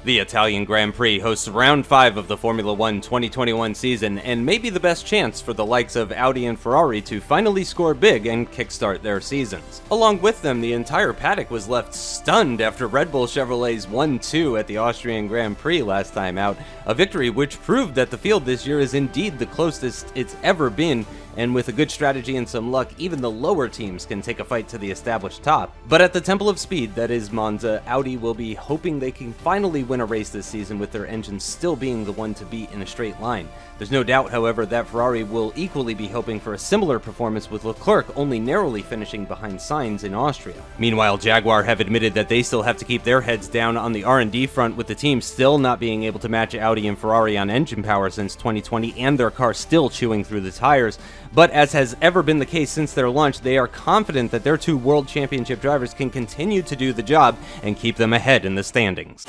The Italian Grand Prix hosts round 5 of the Formula 1 2021 season and may be the best chance for the likes of Audi and Ferrari to finally score big and kickstart their seasons. Along with them, the entire paddock was left stunned after Red Bull Chevrolet's 1-2 at the Austrian Grand Prix last time out, a victory which proved that the field this year is indeed the closest it's ever been, and with a good strategy and some luck, even the lower teams can take a fight to the established top. But at the Temple of Speed, that is Monza, Audi will be hoping they can finally win a race this season with their engines still being the one to beat in a straight line. There's no doubt, however, that Ferrari will equally be hoping for a similar performance with Leclerc only narrowly finishing behind Sainz in Austria. Meanwhile, Jaguar have admitted that they still have to keep their heads down on the R&D front, with the team still not being able to match Audi and Ferrari on engine power since 2020 and their car still chewing through the tires. But as has ever been the case since their launch, they are confident that their two World Championship drivers can continue to do the job and keep them ahead in the standings.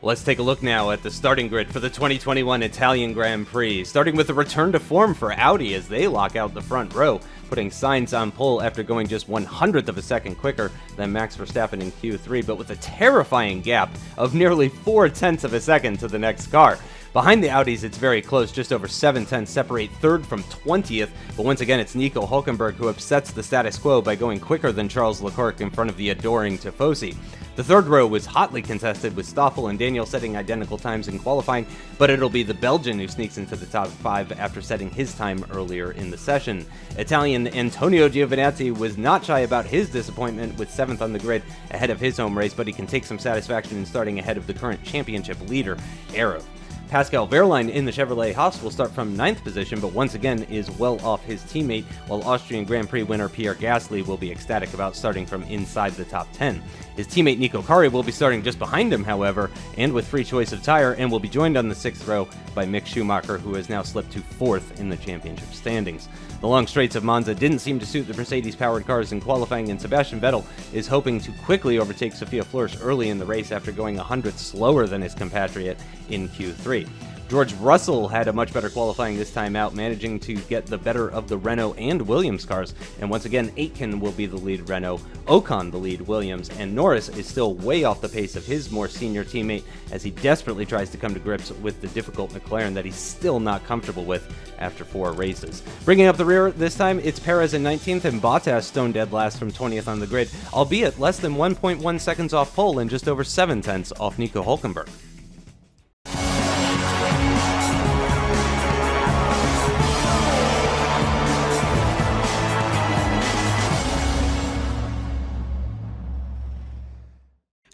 Let's take a look now at the starting grid for the 2021 Italian Grand Prix, starting with a return to form for Audi as they lock out the front row, putting Sainz on pole after going just 1/100th of a second quicker than Max Verstappen in Q3, but with a terrifying gap of nearly 0.4 of a second to the next car. Behind the Audis, it's very close, just over 0.7 separate 3rd from 20th, but once again, it's Nico Hülkenberg who upsets the status quo by going quicker than Charles Leclerc in front of the adoring Tifosi. The third row was hotly contested, with Stoffel and Daniel setting identical times in qualifying, but it'll be the Belgian who sneaks into the top 5 after setting his time earlier in the session. Italian Antonio Giovinazzi was not shy about his disappointment with 7th on the grid ahead of his home race, but he can take some satisfaction in starting ahead of the current championship leader, aarava. Pascal Wehrlein in the Chevrolet Haas will start from 9th position, but once again is well off his teammate, while Austrian Grand Prix winner Pierre Gasly will be ecstatic about starting from inside the top 10. His teammate Nico Kari will be starting just behind him, however, and with free choice of tire, and will be joined on the 6th row by Mick Schumacher, who has now slipped to 4th in the championship standings. The long straights of Monza didn't seem to suit the Mercedes-powered cars in qualifying, and Sebastian Vettel is hoping to quickly overtake Sophia Flörsch early in the race after going 100th slower than his compatriot in Q3. George Russell had a much better qualifying this time out, managing to get the better of the Renault and Williams cars, and once again, Aitken will be the lead Renault, Ocon the lead Williams, and Norris is still way off the pace of his more senior teammate as he desperately tries to come to grips with the difficult McLaren that he's still not comfortable with after 4 races. Bringing up the rear this time, it's Perez in 19th and Bottas stone dead last from 20th on the grid, albeit less than 1.1 seconds off pole and just over 0.7 off Nico Hülkenberg.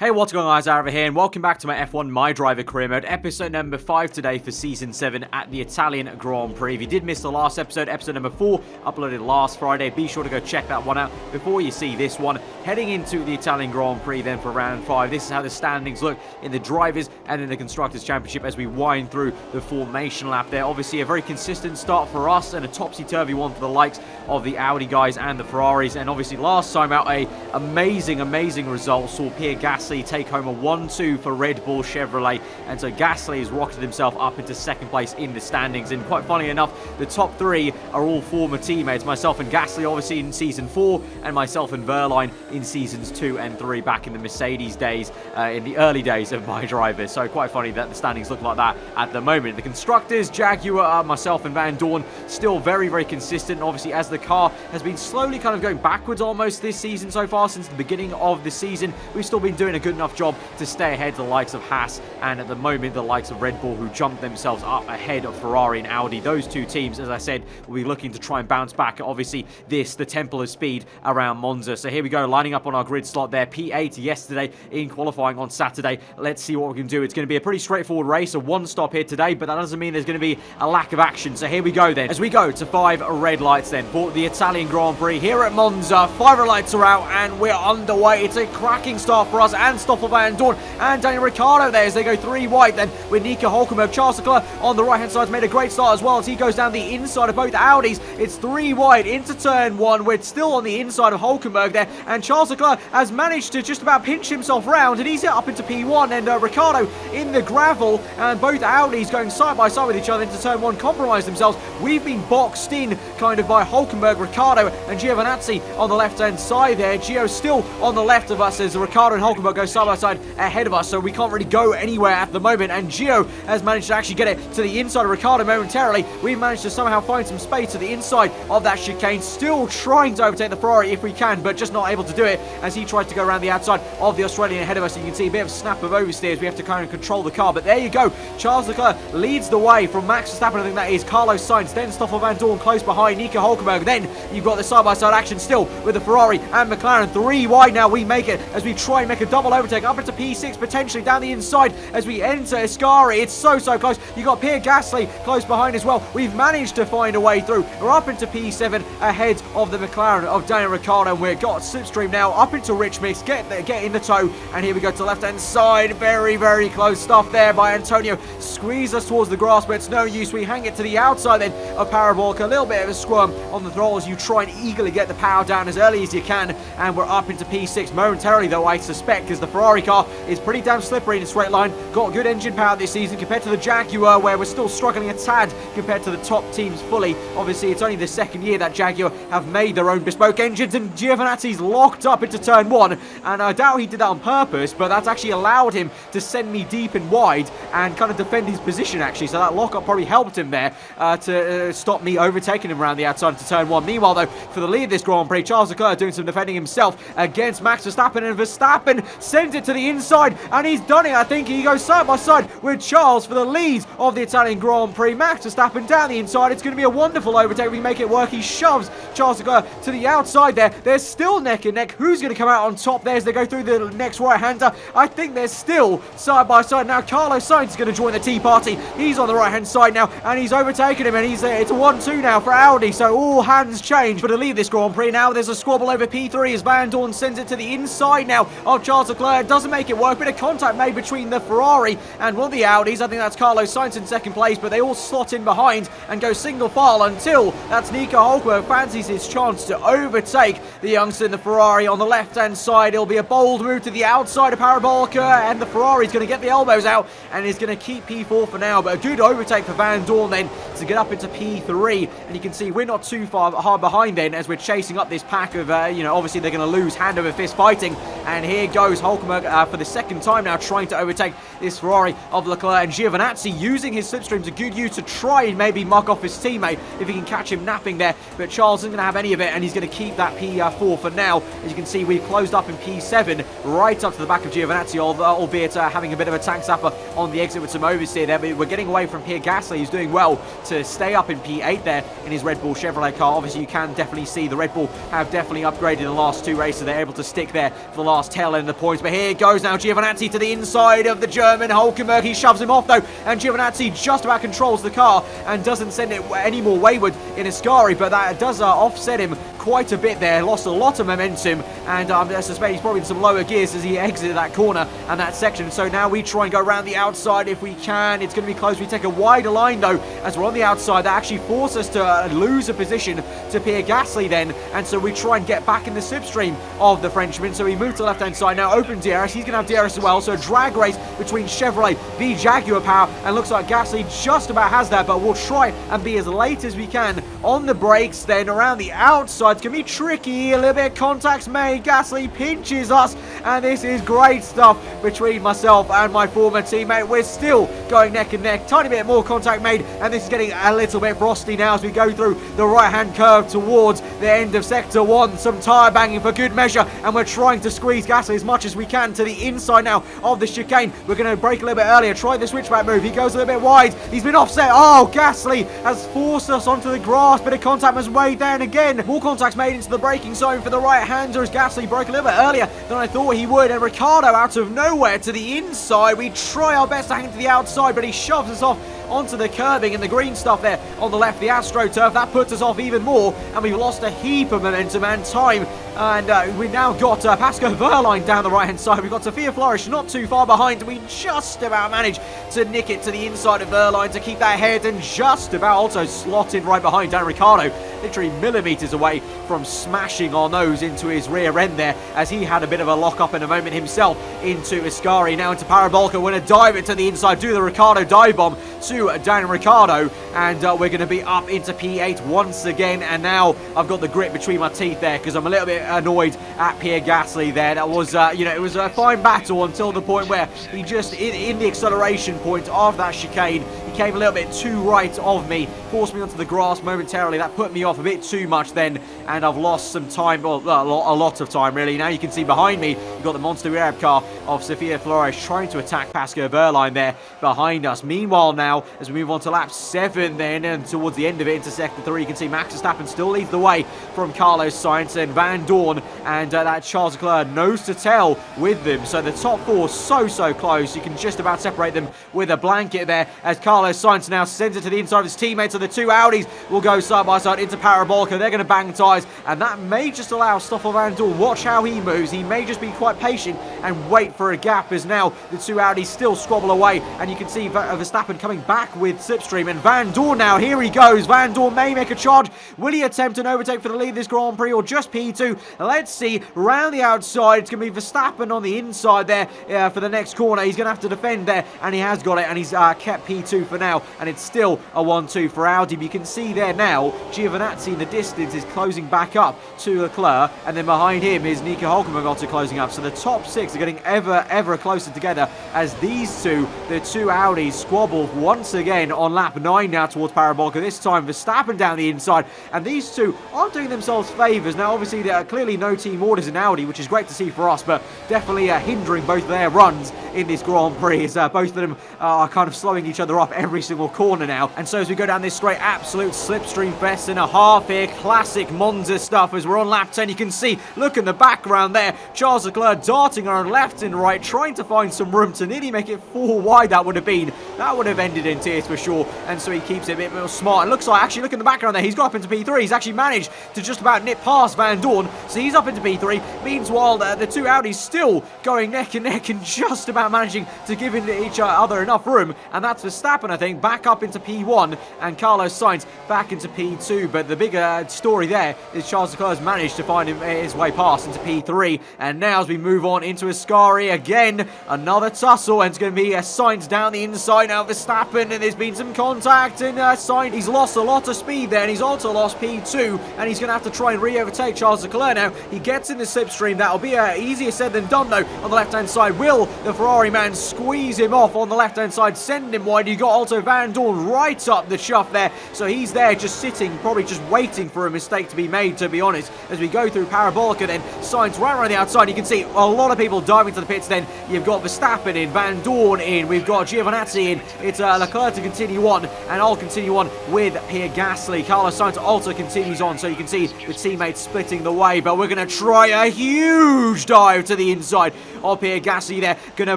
Hey, what's going on, guys? Aarava here, and welcome back to my F1 MyDriver Career Mode, episode number 5 today for Season 7 at the Italian Grand Prix. If you did miss the last episode, episode number 4, uploaded last Friday, be sure to go check that one out before you see this one. Heading into the Italian Grand Prix then for round 5, this is how the standings look in the Drivers' and in the Constructors' Championship as we wind through the formation lap there. Obviously, a very consistent start for us and a topsy-turvy one for the likes of the Audi guys and the Ferraris. And obviously, last time out, a amazing result saw Pierre Gasly take home a 1-2 for Red Bull Chevrolet, and so Gasly has rocketed himself up into 2nd place in the standings. And quite funny enough, the top 3 are all former teammates, myself and Gasly obviously in Season 4, and myself and Wehrlein in Seasons 2 and 3 back in the Mercedes days, in the early days of MyDriver. So quite funny that the standings look like that at the moment. The Constructors, Jaguar, myself and Van Dorn still very consistent, obviously, as the car has been slowly kind of going backwards almost this season so far. Since the beginning of the season, we've still been doing a good enough job to stay ahead of the likes of Haas, and at the moment the likes of Red Bull, who jumped themselves up ahead of Ferrari and Audi. Those two teams, as I said, will be looking to try and bounce back. Obviously, the Temple of Speed around Monza. So here we go, lining up on our grid slot there. P8 yesterday in qualifying on Saturday. Let's see what we can do. It's going to be a pretty straightforward race, a one stop here today, but that doesn't mean there's going to be a lack of action. So here we go then, as we go to 5 red lights then for the Italian Grand Prix here at Monza. 5 red lights are out and we're underway. It's a cracking start for us and standstill Van Dorn and Daniel Ricciardo there as they go 3 wide then with Nico Hulkenberg. Charles Leclerc on the right hand side has made a great start as well as he goes down the inside of both Audis. It's 3 wide into turn 1. We're still on the inside of Hulkenberg there, and Charles Leclerc has managed to just about pinch himself round, and he's up into P1, and Ricciardo in the gravel, and both Audis going side by side with each other into turn 1 compromise themselves. We've been boxed in kind of by Hulkenberg, Ricciardo and Giovinazzi on the left hand side there. Gio's still on the left of us as Ricciardo and Hulkenberg go side by side ahead of us, so we can't really go anywhere at the moment, and Gio has managed to actually get it to the inside of Ricciardo momentarily. We've managed to somehow find some space to the inside of that chicane, still trying to overtake the Ferrari if we can, but just not able to do it as he tries to go around the outside of the Australian ahead of us. You can see a bit of snap of oversteers. We have to kind of control the car, but there you go. Charles Leclerc leads the way from Max Verstappen. I think that is Carlos Sainz, then Stoffel Van Dorn close behind Nico Hulkenberg. Then you've got the side-by-side action still with the Ferrari and McLaren. 3 wide now. We make it as we try and make a double overtake up into P6, potentially down the inside as we enter Ascari. It's so close. You got Pierre Gasly close behind as well. We've managed to find a way through. We're up into P7 ahead of the McLaren of Daniel Ricciardo, and we've got slipstream now up into Rich Mix. Get in the tow, and here we go to the left hand side. Very close stuff there by Antonio. Squeeze us towards the grass, but it's no use. We hang it to the outside then of Parabolica. A little bit of a squirm on the throttle as you try and eagerly get the power down as early as you can, and we're up into P6 momentarily though, I suspect, because the Ferrari car is pretty damn slippery in a straight line. Got good engine power this season compared to the Jaguar, where we're still struggling a tad compared to the top teams fully. Obviously it's only the second year that Jaguar have made their own bespoke engines, and Giovinazzi's locked up into turn 1, and I doubt he did that on purpose, but that's actually allowed him to send me deep and wide and kind of defend his position actually, so that lockup probably helped him there to stop me overtaking him around the outside into turn 1. Meanwhile though, for the lead of this Grand Prix, Charles Leclerc doing some defending himself against Max Verstappen, and Verstappen sends it to the inside, and he's done it. I think he goes side by side with Charles for the lead of the Italian Grand Prix. Max Verstappen down the inside. It's going to be a wonderful overtake. We make it work. He shoves Charles Leclerc to the outside there. They're still neck and neck. Who's going to come out on top there as they go through the next right-hander? I think they're still side by side now. Carlos Sainz is going to join the tea party. He's on the right-hand side now, and he's overtaken him, and it's a 1-2 now for Audi, so all hands change. But to lead this Grand Prix now, there's a squabble over P3 as Van Dorn sends it to the inside now of Charles Leclerc. Doesn't make it work. Bit of contact made between the Ferrari and one of the Audis. I think that's Carlos Sainz in second place, but they all slot in behind and go single file until that's Nico Hulkenberg fancies his chance to overtake the youngster in the Ferrari on the left-hand side. It'll be a bold move to the outside of Parabolica, and the Ferrari's going to get the elbows out and is going to keep P4 for now, but a good overtake for Van Dorn then to get up into P3, and you can see we're not too far behind then as we're chasing up this pack of, obviously they're going to lose hand over fist fighting, and here goes Hulkenberg for the second time now trying to overtake this Ferrari of Leclerc, and Giovinazzi using his slipstream to good use to try and maybe muck off his teammate if he can catch him napping there, but Charles isn't going to have any of it, and he's going to keep that P4 for now. As you can see, we've closed up in P7 right up to the back of Giovinazzi, albeit having a bit of a tank zapper on the exit with some oversteer there, but we're getting away from Pierre Gasly, who's doing well to stay up in P8 there in his Red Bull Chevrolet car. Obviously you can definitely see the Red Bull have definitely upgraded in the last 2 races. They're able to stick there for the last tail end of the points, but here it goes now. Giovinazzi to the inside of the German Hulkenberg. He shoves him off though, and Giovinazzi just about controls the car and doesn't send it any more wayward in Ascari, but that does offset him quite a bit there. Lost a lot of momentum, and I suspect he's probably in some lower gears as he exited that corner and that section. So now we try and go around the outside if we can. It's going to be close. We take a wider line though as we're on the outside. That actually forces us to lose a position to Pierre Gasly then, and so we try and get back in the slipstream of the Frenchman. So we move to the left hand side now, open DRS. He's going to have DRS as well, so a drag race between Chevrolet v Jaguar power, and looks like Gasly just about has that, but we'll try and be as late as we can on the brakes then around the outside. It's going to be tricky. A little bit of contacts made. Gasly pinches us, and this is great stuff between myself and my former teammate. We're still going neck and neck. Tiny bit more contact made, and this is getting a little bit frosty now as we go through the right hand curve towards the end of sector 1. Some tyre banging for good measure, and we're trying to squeeze Gasly as much as we can to the inside now of the chicane. We're going to brake a little bit earlier, try the switchback move. He goes a little bit wide. He's been offset. Oh, Gasly has forced us onto the grass. Bit of contact was made there, and again more contacts made into the braking zone for the right hander as Gasly broke a little bit earlier than I thought he would, and Ricciardo out of nowhere to the inside. We try our best to hang to the outside, but he shoves us off onto the curbing and the green stuff there on the left, the AstroTurf. That puts us off even more, and we've lost a heap of momentum and time. And we've now got Pascal Wehrlein down the right-hand side. We've got Sophia Flores not too far behind. We just about managed to nick it to the inside of Wehrlein to keep that head, and just about also slot in right behind Dan Ricciardo, literally millimetres away from smashing our nose into his rear end there, as he had a bit of a lock-up in a moment himself into Ascari. Now into Parabolka. We're going to dive it to the inside, do the Ricciardo dive bomb to Dan Ricciardo, and we're going to be up into P8 once again. And now I've got the grit between my teeth there, because I'm a little bit annoyed at Pierre Gasly there. That was, it was a fine battle until the point where he just, in the acceleration point of that chicane, he came a little bit too right of me, forced me onto the grass momentarily. That put me off a bit too much then, and I've lost some time, well, a lot of time really. Now you can see behind me, you've got the Monster Arab car of Sophia Flores trying to attack Pascal Wehrlein there behind us. Meanwhile now, as we move on to lap 7 then, and towards the end of it into sector 3, you can see Max Verstappen still leads the way from Carlos Sainz and Van Dorn, and that Charles Leclerc nose to tail with them. So the top 4 so close. You can just about separate them with a blanket there, as Carlos Sainz now sends it to the inside of his teammates. So the two Audis will go side by side into Parabolka. They're going to bang tyres, and that may just allow Stoffel Van Dorn, watch how he moves. He may just be quite patient and wait for a gap, as now the two Audis still squabble away, and you can see Verstappen coming back with slipstream, and Van Dorn now, here he goes. Van Dorn may make a charge. Will he attempt an overtake for the lead this Grand Prix, or just P2? Let's see. Round the outside, it's going to be Verstappen on the inside there for the next corner. He's going to have to defend there, and he has got it, and he's kept P2 for now, and it's still a 1-2 for Audi. But you can see there now, Giovinazzi in the distance is closing back up to Leclerc, and then behind him is Nico Hülkenberg also closing up. So the top 6 are getting ever closer together, as these two, the two Audis, squabble once again on lap 9 now towards Parabolka. This time Verstappen down the inside, and these two aren't doing themselves favours. Now obviously there are clearly no team orders in Audi, which is great to see for us, but definitely hindering both their runs in this Grand Prix, as both of them are kind of slowing each other up every single corner now. And so as we go down this straight, absolute slipstream fest and a half here, classic Monza stuff. As we're on lap 10, you can see, look in the background there, Charles Leclerc darting around left and right, trying to find some room to nearly make it 4 wide. That would have ended in tears for sure. And so he keeps it a bit more smart. It looks like, actually, look in the background there, he's got up into P3. He's actually managed to just about nip past Van Dorn, so he's up into P3. Meanwhile, the two Audis still going neck and neck and just about managing to give each other enough room. And that's Verstappen, I think, back up into P1, and Carlos Sainz back into P2. But the bigger story there is Charles Leclerc has managed to find his way past into P3. And now as we move on into Ascari again, another tussle, and it's going to be Sainz down the inside now. Verstappen, and there's been some contact, and Sainz, he's lost a lot of speed there, and he's also lost P2, and he's going to have to try and re-overtake Charles Leclerc now. He gets in the slipstream. That'll be easier said than done though on the left-hand side. Will the Ferrari man squeeze him off on the left-hand side, send him wide? You got also Van Dorn right up the chuff there, so he's there just sitting, probably just waiting for a mistake to be made, to be honest. As we go through Parabolka then, Sainz right around the outside. You can see a lot of people diving to the pits then. You've got Verstappen in, Van Dorn in, we've got Giovinazzi in, it's Leclerc to continue on, and I'll continue on with Pierre Gasly. Carlos Sainz also continues on, so you can see the teammates splitting the way, but we're going to try a huge dive to the inside of Pierre Gasly there. Going to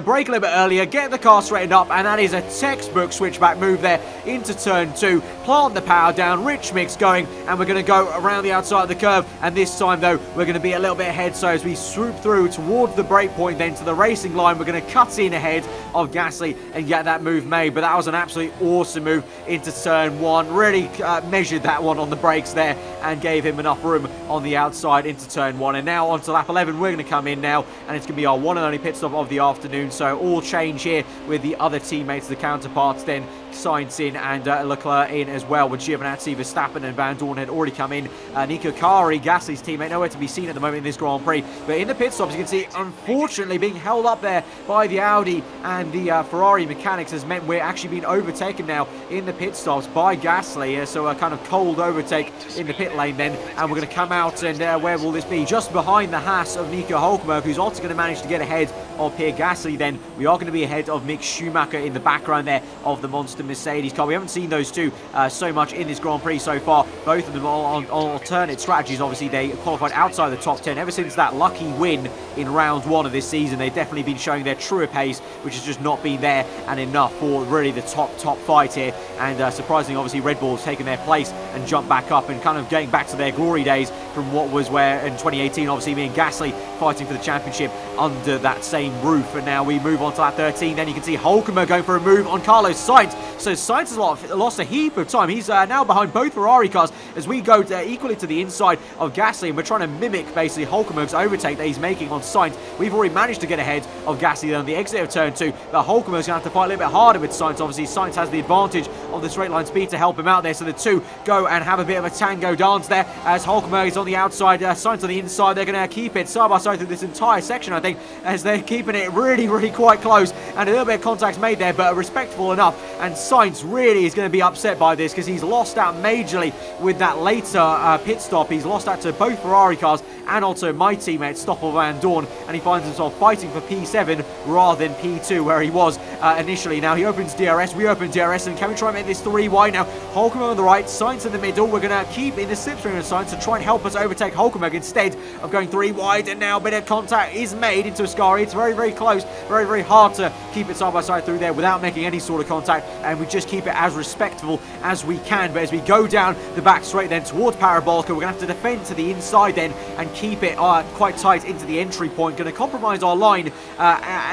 brake a little bit earlier, get the car straightened up, and that is a textbook switchback move there into turn 2. Plant the power down, rich mix going, and we're going to go around the outside of the curve, and this time though we're going to be a little bit ahead. So as we swoop through towards the break point then to the racing line, we're going to cut in ahead of Gasly and get that move made. But that was an absolutely awesome move into turn 1. Really measured that one on the brakes there and gave him enough room on the outside into turn 1. And now onto lap 11, we're going to come in now, and it's going to be our one and only pit stop of the afternoon. So all change here with the other teammates, the counterparts then, Sainz in and Leclerc in as well, with Giovinazzi, Verstappen and Van Dorn had already come in. Nico Kari, Gasly's teammate, nowhere to be seen at the moment in this Grand Prix. But in the pit stops, you can see, unfortunately, being held up there by the Audi and the Ferrari mechanics has meant we're actually being overtaken now in the pit stops by Gasly. So a kind of cold overtake in the pit lane then, and we're going to come out, and where will this be? Just behind the Haas of Nico Hülkenberg, who's also going to manage to get ahead of Pierre Gasly then. We are going to be ahead of Mick Schumacher in the background there of the Monster Mercedes car. We haven't seen those two so much in this Grand Prix so far. Both of them on alternate strategies. Obviously, they qualified outside the top 10 ever since that lucky win in round 1 of this season. They've definitely been showing their truer pace, which has just not been there and enough for really the top fight here. And surprisingly, obviously, Red Bull's taken their place and jumped back up and kind of getting back to their glory days from what was where in 2018, obviously, me and Gasly fighting for the championship under that same roof. And now we move on to lap 13. Then you can see Hulkenberg going for a move on Carlos Sainz. So Sainz has lost a heap of time. He's now behind both Ferrari cars as we go equally to the inside of Gasly, and we're trying to mimic basically Hulkenberg's overtake that he's making on Sainz. We've already managed to get ahead of Gasly on the exit of turn 2, but Hulkenberg's going to have to fight a little bit harder with Sainz. Obviously, Sainz has the advantage of the straight line speed to help him out there, so the two go and have a bit of a tango dance there as Hulkenberg is on the outside, Sainz on the inside. They're going to keep it side by side through this entire section, I think, as they're keeping it really quite close, and a little bit of contact's made there, but respectable enough. And Sainz really is going to be upset by this because he's lost out majorly with that later pit stop. He's lost out to both Ferrari cars and also my teammate Stoffel Van Dorn, and he finds himself fighting for P7 rather than P2 where he was initially. Now he opens DRS, we open DRS, and can we try and make this 3 wide now? Hulkenberg on the right, Sainz in the middle. We're going to keep in the slipstream of Sainz to try and help us overtake Hulkenberg instead of going 3 wide, and now a bit of contact is made into Ascari. It's very close, very hard to keep it side by side through there without making any sort of contact, and we just keep it as respectable as we can. But as we go down the back straight then towards Parabolica, we're going to have to defend to the inside then and keep it quite tight into the entry point. Going to compromise our line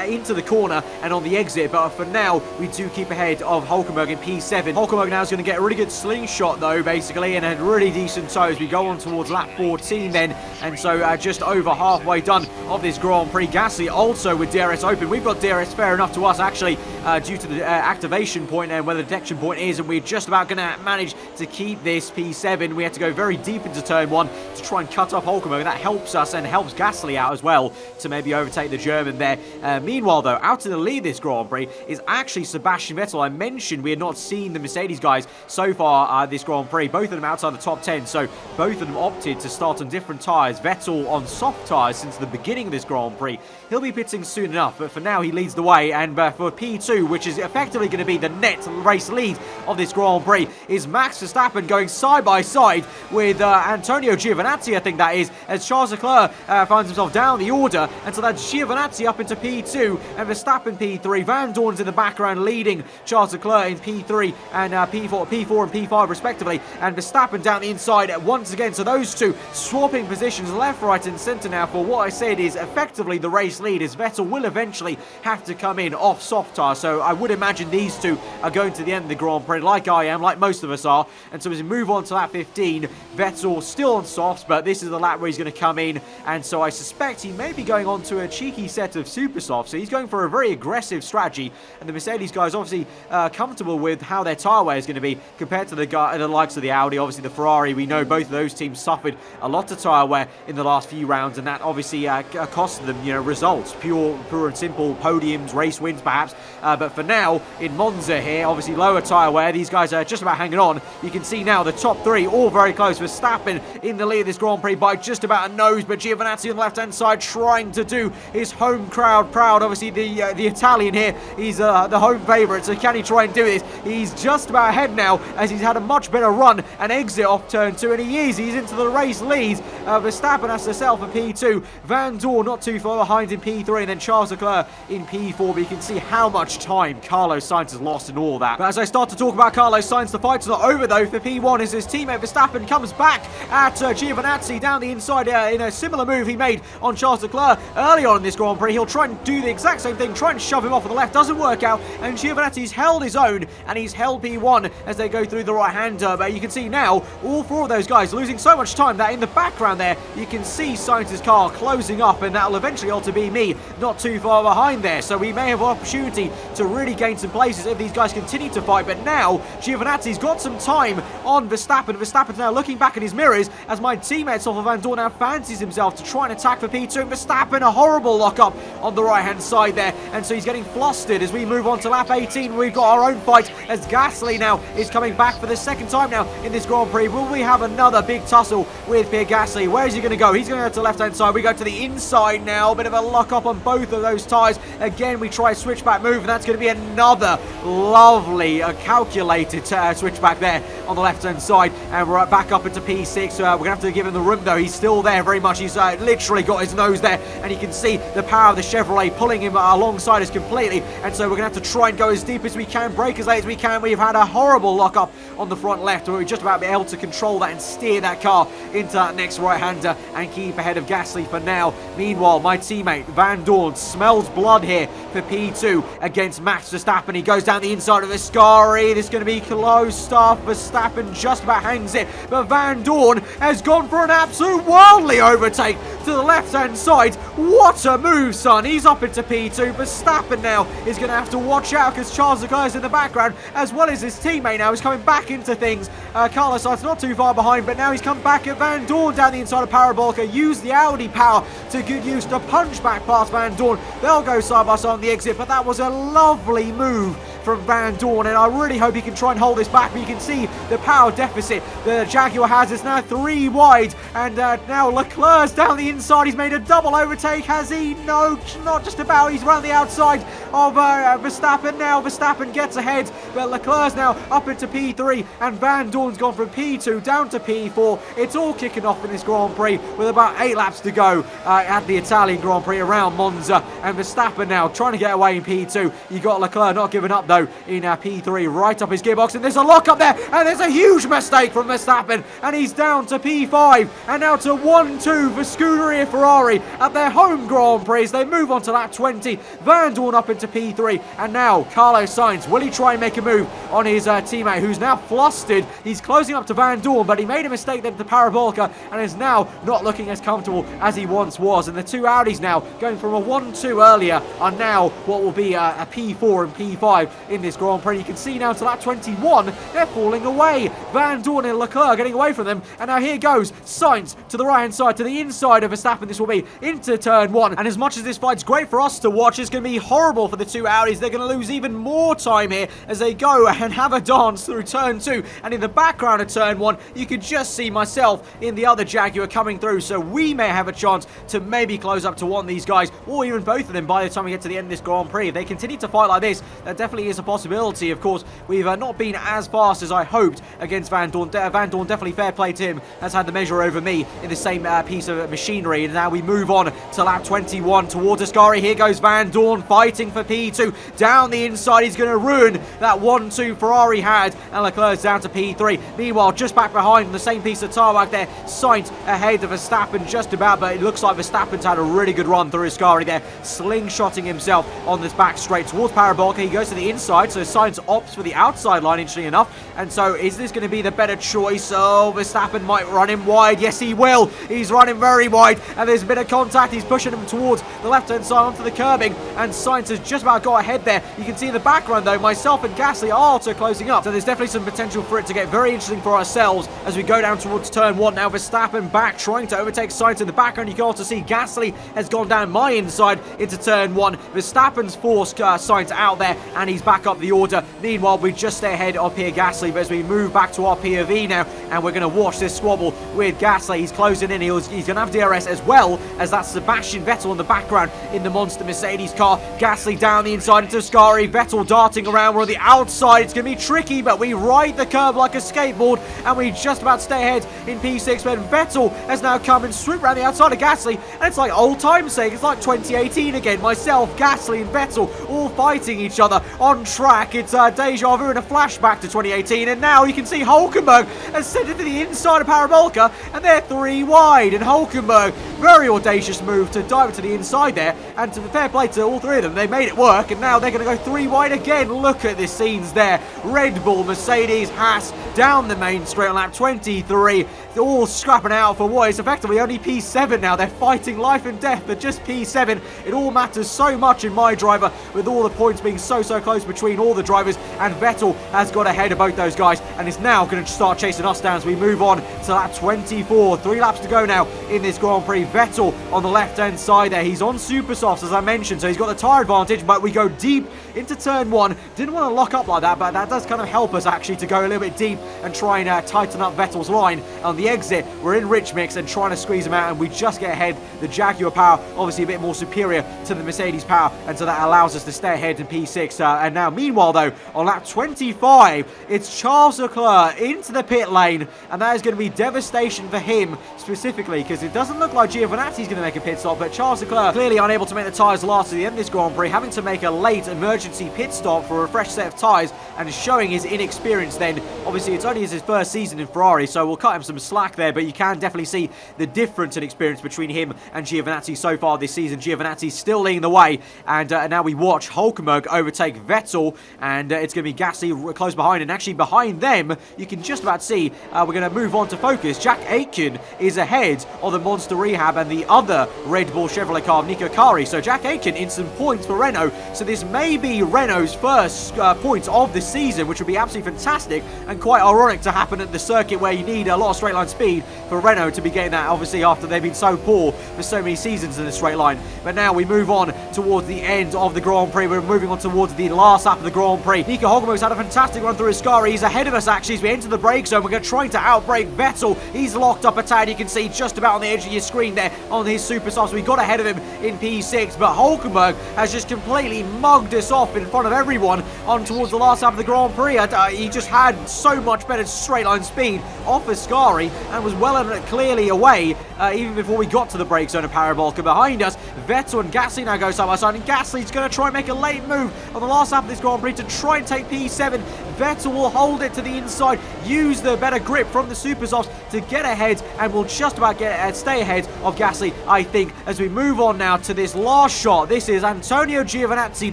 into the corner and on the exit, but for now we do keep ahead of Hulkenberg in P7. Hulkenberg now is going to get a really good slingshot though, basically, and a really decent toe as we go on towards lap 14 then, and so just over halfway done of this Grand Prix. Gasly also with DRS open. We've got DRS fair enough to us actually due to the activation point and where the detection point is, and we're just about going to manage to keep this P7. We had to go very deep into turn 1 to try and cut off Hulkenberg. That helps us and helps Gasly out as well to maybe overtake the German there. Meanwhile though, out in the lead this Grand Prix is actually Sebastian Vettel. I mentioned we had not seen the Mercedes guys so far this Grand Prix, both of them outside the top 10, so both of them opted to start on different tyres. Vettel on soft tyres since the beginning of this Grand Prix. He'll be pitting soon enough, but for now he leads the way, and for P2, which is effectively going to be the net race lead of this Grand Prix, is Max Verstappen going side by side with Antonio Giovinazzi, I think that is, as Charles Leclerc finds himself down the order, and so that's Giovinazzi up into P2 and Verstappen P3. Van Dorn's in the background leading Charles Leclerc in P3 and P4 and P5 respectively, and Verstappen down the inside once again. So those two swapping positions left, right and centre now for what I said is effectively the race lead, as Vettel will eventually have to come in off soft tyre. So I would imagine these two are going to the end of the Grand Prix like I am, like most of us are. And so as we move on to lap 15, Vettel still on softs, but this is the lap where he's going to come in, and so I suspect he may be going on to a cheeky set of super softs. So he's going for a very aggressive strategy, and the Mercedes guys obviously comfortable with how their tyre wear is going to be compared to the likes of the Audi. Obviously the Ferrari, we know both of those teams suffered a lot of tyre wear in the last few rounds, and that obviously costed them, results, pure and simple podiums, race wins perhaps. But for now in Monza here, obviously lower tyre wear, these guys are just about hanging on. You can see now the top 3 all very close. Verstappen in the lead of this Grand Prix by just about a nose, but Giovinazzi on the left hand side trying to do his home crowd proud. Obviously the Italian here, he's the home favourite, so can he try and do this? He's just about ahead now as he's had a much better run and exit off turn 2, and he's into the race lead. Verstappen has to settle for P2, Van Dorn not too far behind in P3, and then Charles Leclerc in P4, but you can see how much time Carlos Sainz has lost in all that. But as I start to talk about Carlos Sainz, the fight's not over though for P1 as his teammate Verstappen comes back at Giovinazzi down the inside in a similar move he made on Charles Leclerc early on in this Grand Prix. He'll try and do the exact same thing, try and shove him off on the left, doesn't work out, and Giovinazzi's held his own, and he's held P1 as they go through the right-hander. But you can see now all 4 of those guys losing so much time that in the background there you can see Sainz's car closing up, and that'll eventually also be me not too far behind there, so we may have an opportunity to really gain some places if these guys continue to fight. But now Giovinazzi's got some time on Verstappen. Verstappen's now looking back at his mirrors as my teammate Stoffel Van Dorn now fancies himself to try and attack for P2. Verstappen, a horrible lock-up on the right-hand side there, and so he's getting flustered exhausted as we move on to lap 18. We've got our own fight as Gasly now is coming back for the second time now in this Grand Prix. Will we have another big tussle with Pierre Gasly? Where is he going to go? He's going to go to the left-hand side. We go to the inside now. Bit of a lock-up on both of those tyres. Again, we try a switchback move, and that's going to be another lovely, calculated switchback there on the left-hand side. And we're back up into P6. We're going to have to give him the room, though. He's still there very much. He's literally got his nose there, and you can see the power of the Chevrolet pulling him alongside us completely. And so we're going to have to try and go as deep as we can, brake as late as we can. We've had a horrible lock-up on the front left, where we're just about be able to control that and steer that car into that next right-hander and keep ahead of Gasly for now. Meanwhile, my teammate Van Dorn smells blood here for P2 against Max Verstappen. He goes down the inside of Ascari. This is going to be close stuff. Verstappen just about hangs it, but Van Dorn has gone for an absolute worldly overtake to the left-hand side. What a move, son. He's up into P2. Verstappen now is going to have to watch out because Charles Leclerc's in the background, as well as his teammate now is coming back into things. Carlos Sainz not too far behind, but now he's come back at Van Dorn down the inside of Parabolica. Use the Audi power to good use to punch back past Van Dorn. They'll go side by side on the exit, but that was a lovely move from Van Dorn, and I really hope he can try and hold this back. But you can see the power deficit the Jaguar has. It's now 3 wide, and now Leclerc's down the inside. He's made a double overtake, has he? No, not just about. He's around the outside of Verstappen now. Verstappen gets ahead, but Leclerc's now up into P3, and Van Dorn's gone from P2 down to P4. It's all kicking off in this Grand Prix with about 8 laps to go at the Italian Grand Prix around Monza, and Verstappen now trying to get away in P2. You got Leclerc not giving up though in P3, right up his gearbox, and there's a lock up there, and there's a huge mistake from Verstappen, and he's down to P5, and now to 1-2 for Scuderia Ferrari at their home Grand Prix. They move on to lap 20. Van Dorn up into P3, and now Carlos Sainz, will he try and make a move on his teammate, who's now flustered? He's closing up to Van Dorn, but he made a mistake there at the Parabolica, and is now not looking as comfortable as he once was. And the two Audis now, going from a 1-2 earlier, are now what will be a P4 and P5 in this Grand Prix. You can see now to lap 21, they're falling away. Van Dorn and Leclerc getting away from them, and now here goes Sainz to the right-hand side, to the inside of Verstappen. This will be into turn 1, and as much as this fight's great for us to watch, it's going to be horrible for the two Audis. They're going to lose even more time here as they go and have a dance through turn 2, and in the background of turn 1, you could just see myself in the other Jaguar coming through, so we may have a chance to maybe close up to one of these guys, or even both of them by the time we get to the end of this Grand Prix. If they continue to fight like this, that definitely is a possibility. Of course, we've not been as fast as I hoped against Van Dorn. Van Dorn, definitely fair play to him, has had the measure over me in the same piece of machinery. And now we move on to lap 21 towards Ascari. Here goes Van Dorn fighting for P2. Down the inside, he's going to ruin that 1-2 Ferrari had, and Leclerc's down to P3. Meanwhile, just back behind on the same piece of tarmac there, Sainz ahead of Verstappen just about, but it looks like Verstappen's had a really good run through Ascari there, slingshotting himself on this back straight towards Parabolica. He goes to the inside, so Sainz opts for the outside line, interestingly enough. And so is this going to be the better choice? Oh, Verstappen might run him wide. Yes, he will. He's running very wide, and there's a bit of contact. He's pushing him towards the left-hand side onto the curbing, and Sainz has just about got ahead there. You can see in the background, though, myself and Gasly are also closing up. So there's definitely some potential for it to get very interesting for ourselves as we go down towards turn 1. Now Verstappen back, trying to overtake Sainz in the background. You can also see Gasly has gone down my inside into turn 1. Verstappen's forced Sainz out there, and he's back up the order. Meanwhile, we just stay ahead of Pierre Gasly, but as we move back to our POV now, and we're going to watch this squabble with Gasly. He's closing in. He's going to have DRS as well as that Sebastian Vettel in the background in the monster Mercedes car. Gasly down the inside into Ascari. Vettel darting around. We're on the outside. It's going to be tricky, but we ride the curb like a skateboard, and we just about stay ahead in P6, when Vettel has now come and swooped around the outside of Gasly, and it's like old time's sake. It's like 2018 again. Myself, Gasly, and Vettel all fighting each other on track. It's deja vu and a flashback to 2018, and now you can see Hulkenberg has sent it to the inside of Parabolica, and they're 3 wide, and Hulkenberg, very audacious move to dive it to the inside there, and to the fair play to all 3 of them, they made it work, and now they're going to go 3 wide again. Look at the scenes there. Red Bull, Mercedes, Haas, down the main straight on lap 23. They're all scrapping out for what is effectively only P7 now. They're fighting life and death for just P7. It all matters so much in MyDriver, with all the points being so close between between all the drivers, and Vettel has got ahead of both those guys and is now going to start chasing us down as we move on to lap 24. 3 laps to go now in this Grand Prix. Vettel on the left-hand side there. He's on super softs, as I mentioned, so he's got the tyre advantage, but we go deep into turn 1. Didn't want to lock up like that, but that does kind of help us actually to go a little bit deep and try and tighten up Vettel's line. On the exit, we're in rich mix and trying to squeeze him out, and we just get ahead. The Jaguar power obviously a bit more superior to the Mercedes power, and so that allows us to stay ahead in P6. And now, meanwhile though, on lap 25, it's Charles Leclerc into the pit lane, and that is going to be devastation for him specifically, because it doesn't look like Giovinazzi's going to make a pit stop, but Charles Leclerc clearly unable to make the tyres last to the end of this Grand Prix, having to make a late emergency pit stop for a fresh set of tyres, and showing his inexperience then. Obviously, it's only his first season in Ferrari, so we'll cut him some slack there, but you can definitely see the difference in experience between him and Giovinazzi so far this season. Giovinazzi still leading the way, and now we watch Hülkenberg overtake Vettel, and it's going to be Gasly close behind, and actually behind them, you can just about see, we're going to move on to focus. Jack Aitken is ahead of the Monster Rehab and the other Red Bull Chevrolet car, Nico Kari. So Jack Aitken in some points for Renault, so this may be Renault's first points of the season, which would be absolutely fantastic and quite ironic to happen at the circuit where you need a lot of straight line speed for Renault to be getting that, obviously after they've been so poor for so many seasons in the straight line. But now we move on towards the end of the Grand Prix. We're moving on towards the last lap of the Grand Prix. Nico Hülkenberg's had a fantastic run through his car. He's ahead of us actually as we enter the brake zone. We're going to try to outbrake Vettel. He's locked up a tad, you can see just about on the edge of your screen there on his super softs. We got ahead of him in P6, but Hülkenberg has just completely mugged us off in front of everyone on towards the last lap of the Grand Prix. He just had so much better straight line speed off Ascari and was well and clearly away even before we got to the brake zone of Parabolka. Behind us, Vettel and Gasly now go side by side, and Gasly's going to try and make a late move on the last lap of this Grand Prix to try and take P7. Vettel will hold it to the inside, use the better grip from the super softs to get ahead, and will just about stay ahead of Gasly, I think, as we move on now to this last shot. This is Antonio Giovinazzi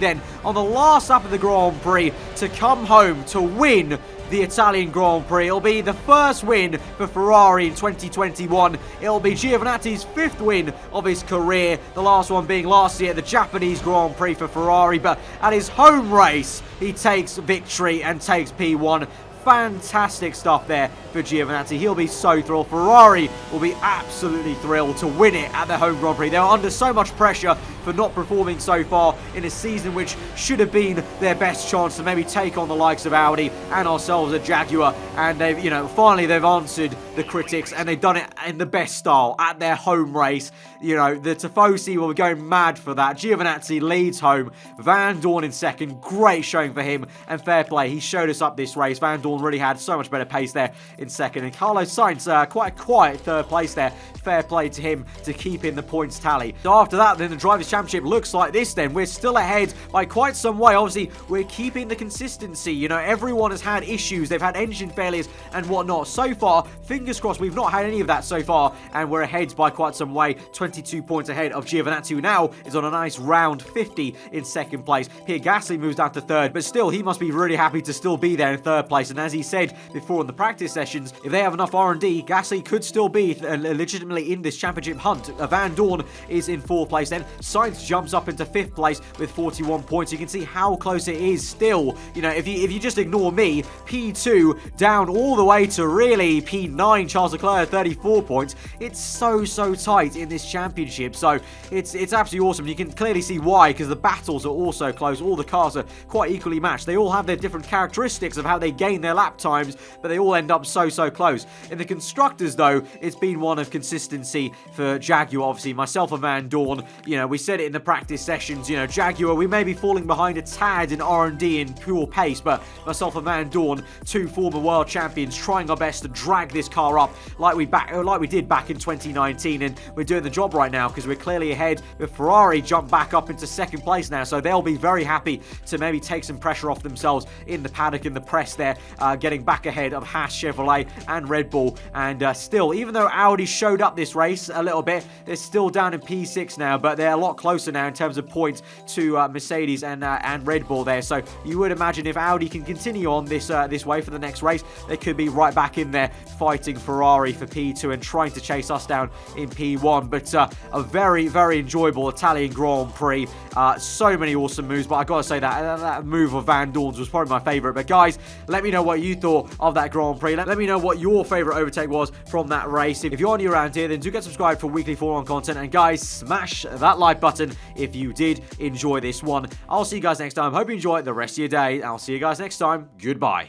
then on the last lap of the Grand Prix to come home to win the Italian Grand Prix. It'll be the first win for Ferrari in 2021. It'll be Giovinazzi's 5th win of his career, the last one being last year at the Japanese Grand Prix for Ferrari, but at his home race, he takes victory and takes P1. Fantastic stuff there for Giovinazzi. He'll be so thrilled. Ferrari will be absolutely thrilled to win it at their home Grand Prix. They were under so much pressure for not performing so far in a season which should have been their best chance to maybe take on the likes of Audi and ourselves at Jaguar. And they've, finally they've answered the critics, and they've done it in the best style at their home race. The Tifosi were going mad for that. Giovinazzi leads home. Van Dorn in second. Great showing for him, and fair play. He showed us up this race. Van Dorn really had so much better pace there in second, and Carlos Sainz quite a quiet third place there. Fair play to him to keep in the points tally. So after that, then the Drivers' Championship looks like this then. We're still ahead by quite some way. Obviously, we're keeping the consistency. Everyone has had issues. They've had engine failures and whatnot. So far, fingers crossed, we've not had any of that so far, and we're ahead by quite some way. 22 points ahead of Giovinazzi, who now is on a nice round 50 in second place. Pierre Gasly moves down to third, but still, he must be really happy to still be there in third place. And as he said before in the practice sessions, if they have enough R&D, Gasly could still be legitimately in this championship hunt. Van Dorn is in fourth place then. Sainz jumps up into fifth place with 41 points. You can see how close it is still. If you just ignore me, P2 down all the way to really P9, Charles Leclerc 34 points. It's so tight in this championship. So it's absolutely awesome. You can clearly see why, because the battles are also close. All the cars are quite equally matched. They all have their different characteristics of how they gain their lap times, but they all end up so close. In the constructors though, it's been one of consistency for Jaguar. Obviously, myself and Van Dorn, we said it in the practice sessions, Jaguar, we may be falling behind a tad in R&D and pure pace, but myself and Van Dorn, 2 former world champions, trying our best to drag this car up like we did back in 2019, and we're doing the job right now because we're clearly ahead. With Ferrari jumped back up into second place now, so they'll be very happy to maybe take some pressure off themselves in the paddock, in the press there, getting back ahead of Haas Chevrolet. play, and Red Bull. And still, even though Audi showed up this race a little bit, they're still down in P6 now, but they're a lot closer now in terms of points to Mercedes and Red Bull there. So you would imagine if Audi can continue on this way for the next race, they could be right back in there fighting Ferrari for P2 and trying to chase us down in P1. But a very, very enjoyable Italian Grand Prix. So many awesome moves, but I gotta say that move of Van Dorn's was probably my favorite. But guys, let me know what you thought of that Grand Prix. Let me know what your favorite overtake was from that race. If you're new around here, then do get subscribed for weekly F1 content. And guys, smash that like button if you did enjoy this one. I'll see you guys next time. Hope you enjoy the rest of your day. I'll see you guys next time. Goodbye.